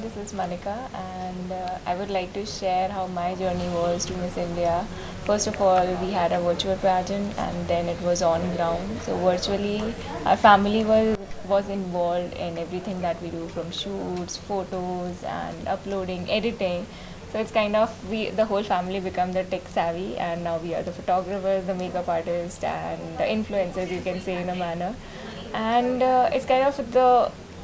this is Manika, and I would like to share how my journey was to Miss India. First of all, we had a virtual pageant, and then it was on ground. So virtually, our family was involved in everything that we do, from shoots, photos, and uploading, editing. So it's kind of we the whole family become the tech savvy, and now we are the photographers, the makeup artists, and the influencers. You can say in a manner, and it's kind of the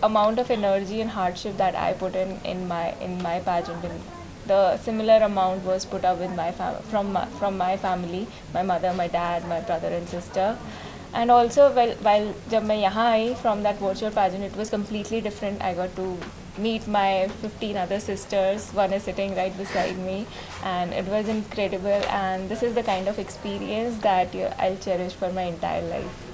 amount of energy and hardship that I put in my pageant. And the similar amount was put up with from my family, my mother, my dad, my brother and sister. And also, while जब मैं यहाँ आई from that virtual pageant, it was completely different. I got to meet my 15 other sisters. One is sitting right beside me, and it was incredible. And this is the kind of experience that I'll cherish for my entire life.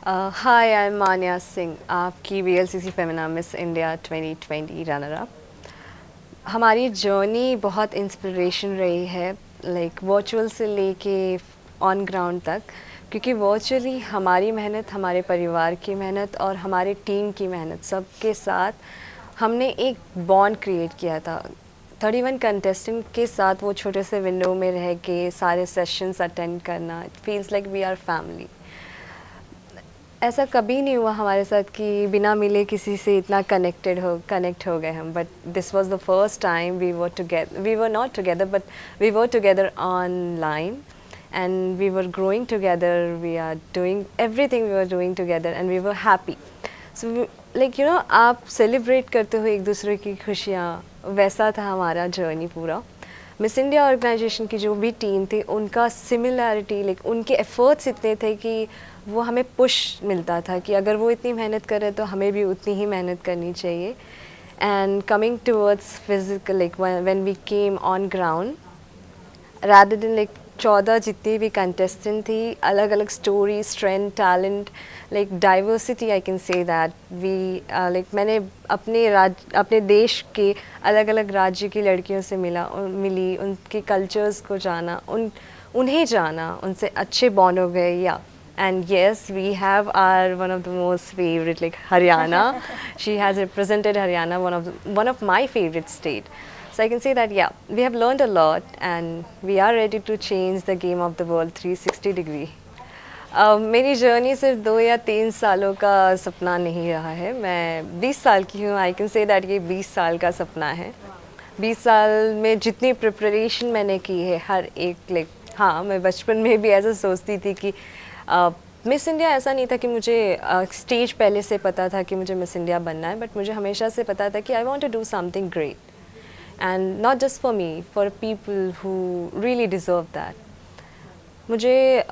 Hi I am Manya Singh, आपकी VLCC Femina Miss India 2020 runner up. हमारी journey बहुत inspiration रही है, like virtual से लेके on ground तक, क्योंकि virtually हमारी मेहनत, हमारे परिवार की मेहनत और हमारे टीम की मेहनत सबके साथ हमने एक बॉन्ड क्रिएट किया था। 31 कंटेस्टेंट के साथ वो छोटे से विंडो में रह के सारे सेशंस अटेंड करना, it feels like we are family. ऐसा कभी नहीं हुआ हमारे साथ कि बिना मिले किसी से इतना कनेक्ट हो गए हम, but this was the first time we were not together, but we were together online and we were growing together, we are doing everything, we were doing together and we were happy. So like you know, आप celebrate करते हो एक दूसरे की खुशियाँ, वैसा था हमारा जर्नी पूरा। मिस इंडिया ऑर्गेनाइजेशन की जो भी टीम थी, उनका सिमिलैरिटी, लाइक उनके एफ़र्ट्स इतने थे कि वो हमें पुश मिलता था कि अगर वो इतनी मेहनत कर रहे तो हमें भी उतनी ही मेहनत करनी चाहिए। And coming towards physical, like when we came on ground, rather than like 14 जितनी भी कंटेस्टेंट थी, अलग अलग story, strength, talent, like diversity, I can say that we like मैंने अपने देश के अलग अलग राज्य की लड़कियों से मिली, उनके कल्चर्स को जाना, उन्हें जाना, उनसे अच्छे बॉन्ड हो गए। या and yes, we have our one of the most favorite, like Haryana. She has represented Haryana, one of my favorite state. So I can say that, yeah, we have learned a lot and we are ready to change the game of the world 360 degree. मेरी journey सिर्फ 2 या 3 सालों का सपना नहीं रहा है, मैं 20 साल की हूँ। आई कैन से दैट ये 20 साल का सपना है। 20 साल में जितनी प्रिपरेशन मैंने की है, हर एक, लाइक हाँ, मैं बचपन में भी ऐसा सोचती थी कि मिस इंडिया ऐसा नहीं था कि मुझे स्टेज पहले से पता था कि मुझे मिस इंडिया बनना है, बट मुझे हमेशा से पता था कि I want to do something great, and not just for me, for people who really deserve that. मुझे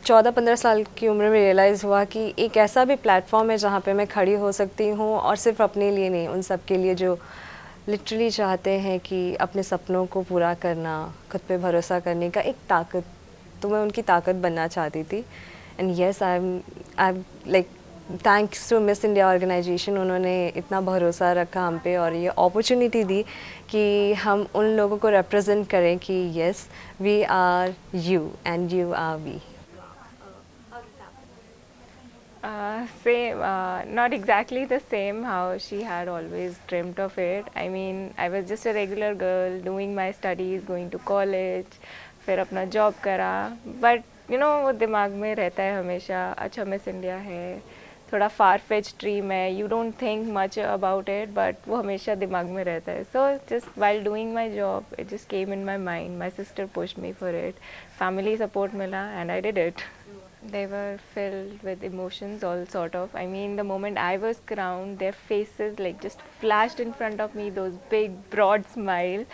14-15 साल की उम्र में रियलाइज़ हुआ कि एक ऐसा भी प्लेटफॉर्म है जहाँ पे मैं खड़ी हो सकती हूँ, और सिर्फ अपने लिए नहीं, उन सब के लिए जो लिटरली चाहते हैं कि अपने सपनों को पूरा करना, खुद पे भरोसा करने का एक ताकत, तो मैं उनकी ताकत बनना चाहती थी। And yes, I like thanks to Miss India organisation, उन्होंने इतना भरोसा रखा हम पे और ये अपॉर्चुनिटी दी कि हम उन लोगों को रिप्रेजेंट करें कि yes, we are you and you are we. Same, not exactly the same how she had always dreamt of it. I mean, I was just a regular girl doing my studies, going to college, फिर अपना job करा, but वो दिमाग में रहता है हमेशा, अच्छा मिस इंडिया है, थोड़ा फार फेच ड्रीम है, you don't think much about it, but वो हमेशा दिमाग में रहता है। So just while doing my job, it just came in my mind, my sister pushed me for it, family support मिला, and I did it. They were filled with emotions, all sort of. I mean, the moment I was crowned, their faces like just flashed in front of me, those big, broad smile,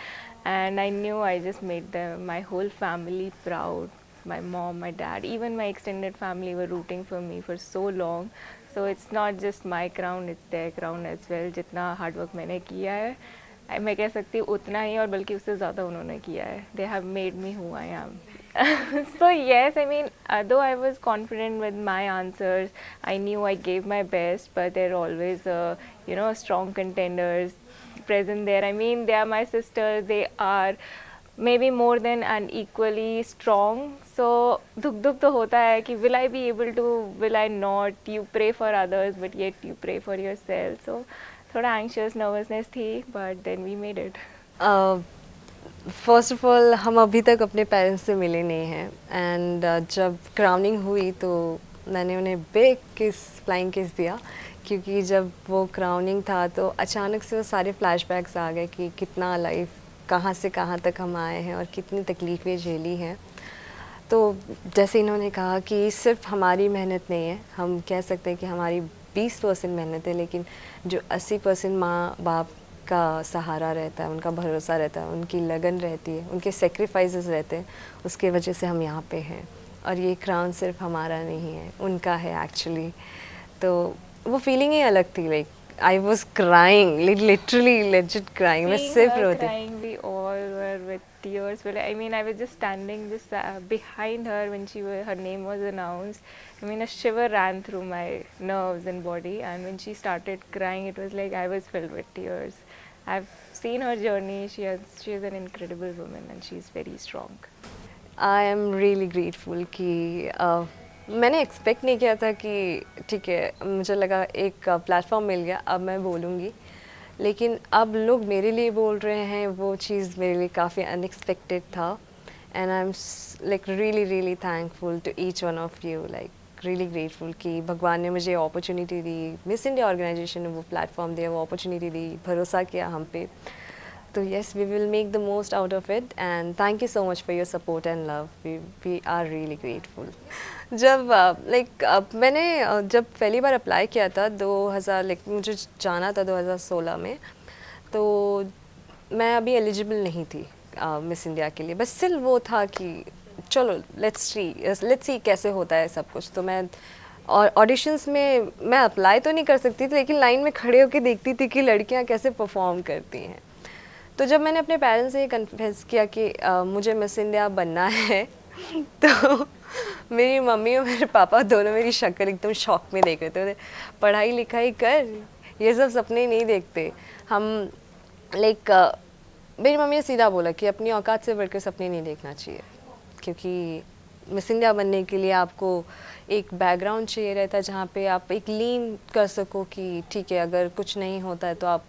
and I knew I just made my whole family proud. My mom, my dad, even my extended family were rooting for me for so long. So it's not just my crown, it's their crown as well. जितना hard work मैंने किया है, मैं कह सकती हूँ उतना ही, और बल्कि उससे ज़्यादा उन्होंने किया है. They have made me who I am. So yes, I mean, though I was confident with my answers, I knew I gave my best, but there are always, strong contenders present there. I mean, they are my sisters. They are maybe more than and equally strong. So duk तो होता है कि will I be able to, will I not? You pray for others, but yet you pray for yourself. So थोड़ा anxious nervousness थी, but then we made it. First of all हम अभी तक अपने पेरेंट्स से मिले नहीं हैं एंड जब क्राउनिंग हुई तो मैंने उन्हें बिग किस फ्लाइंग किस दिया, क्योंकि जब वो क्राउनिंग था तो अचानक से वो सारे फ्लैशबैक्स आ गए कि कितना लाइफ कहाँ से कहाँ तक हम आए हैं और कितनी तकलीफ़ें झेली हैं। तो जैसे इन्होंने कहा कि सिर्फ हमारी मेहनत नहीं है, हम कह सकते हैं कि हमारी 20% मेहनत है, लेकिन जो 80% माँ बाप का सहारा रहता है, उनका भरोसा रहता है, उनकी लगन रहती है, उनके सेक्रीफाइसेस रहते हैं, उसके वजह से हम यहाँ पे हैं। और ये क्राउन सिर्फ हमारा नहीं है, उनका है एक्चुअली। तो वो फीलिंग ही अलग थी, like I was crying, literally legit crying, मैं Seeing सिर्फ her रोती। crying, we all were with tears. Well, I mean, I was just standing just behind her when her name was announced. I mean, a shiver ran through my nerves and body, and when she started crying, it was like I was filled with tears. I've seen her journey. She is an incredible woman, and she's very strong. I am really grateful कि मैंने expect नहीं किया था कि ठीक है, मुझे लगा एक प्लेटफॉर्म मिल गया, अब मैं बोलूँगी, लेकिन अब लोग मेरे लिए बोल रहे हैं, वो चीज़ मेरे लिए काफ़ी अनएक्सपेक्टेड था। And I am like really really thankful to each one of you, like really grateful कि भगवान ने मुझे अपॉर्चुनिटी दी, मिस इंडिया ऑर्गेनाइजेशन ने वो प्लेटफॉर्म दिया, वो अपॉर्चुनिटी दी, भरोसा किया हम पे। So yes, we will make the most out of it and thank you so much for your support and love. We are really grateful. जब मैंने जब पहली बार अप्लाई किया था 2000, मुझे जाना था 2016 में, तो मैं अभी एलिजिबल नहीं थी मिस इंडिया के लिए, बस सिर्फ वो था कि चलो लेट्स सी कैसे होता है सब कुछ। तो मैं और ऑडिशंस में मैं अप्लाई तो नहीं कर सकती थी, लेकिन लाइन में खड़े होकर देखती थी कि लड़कियां कैसे परफॉर्म करती हैं। तो जब मैंने अपने पेरेंट्स से ये कन्फेस किया कि मुझे मिस इंडिया बनना है तो मेरी मम्मी और मेरे पापा दोनों मेरी शक्ल एकदम शॉक में देख रहे थे। पढ़ाई लिखाई कर, ये सब सपने नहीं देखते हम। मेरी मम्मी ने सीधा बोला कि अपनी औकात से बढ़कर सपने नहीं देखना चाहिए, क्योंकि मिस इंडिया बनने के लिए आपको एक बैकग्राउंड चाहिए रहता है जहाँ पे आप एक लीन कर सको कि ठीक है, अगर कुछ नहीं होता है तो आप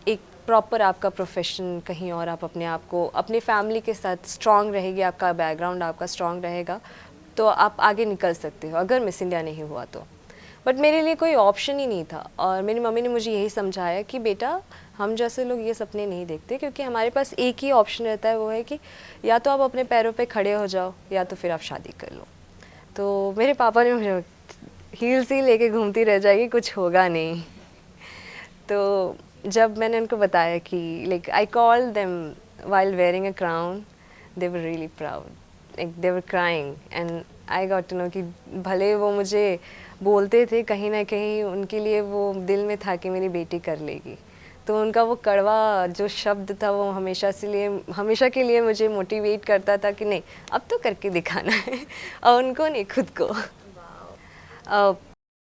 एक प्रॉपर आपका प्रोफेशन कहीं और, आप अपने आप को अपनी फैमिली के साथ स्ट्रांग रहेगी, आपका बैकग्राउंड आपका स्ट्रांग रहेगा तो आप आगे निकल सकते हो अगर मिस इंडिया नहीं हुआ तो। बट मेरे लिए कोई ऑप्शन ही नहीं था और मेरी मम्मी ने मुझे यही समझाया कि बेटा, हम जैसे लोग ये सपने नहीं देखते, क्योंकि हमारे पास एक ही ऑप्शन रहता है, वो है कि या तो आप अपने पैरों पे खड़े हो जाओ या तो फिर आप शादी कर लो। तो मेरे पापा ने मुझे हील्स ही लेके घूमती रह जाएगी, कुछ होगा नहीं। तो जब मैंने उनको बताया कि like I call them while wearing a crown, they were really proud, like they were crying and I got to know कि भले वो मुझे बोलते थे, कहीं ना कहीं उनके लिए वो दिल में था कि मेरी बेटी कर लेगी। तो उनका वो कड़वा जो शब्द था वो हमेशा के लिए मुझे मोटिवेट करता था कि नहीं, अब तो करके दिखाना है और उनको नहीं, खुद को।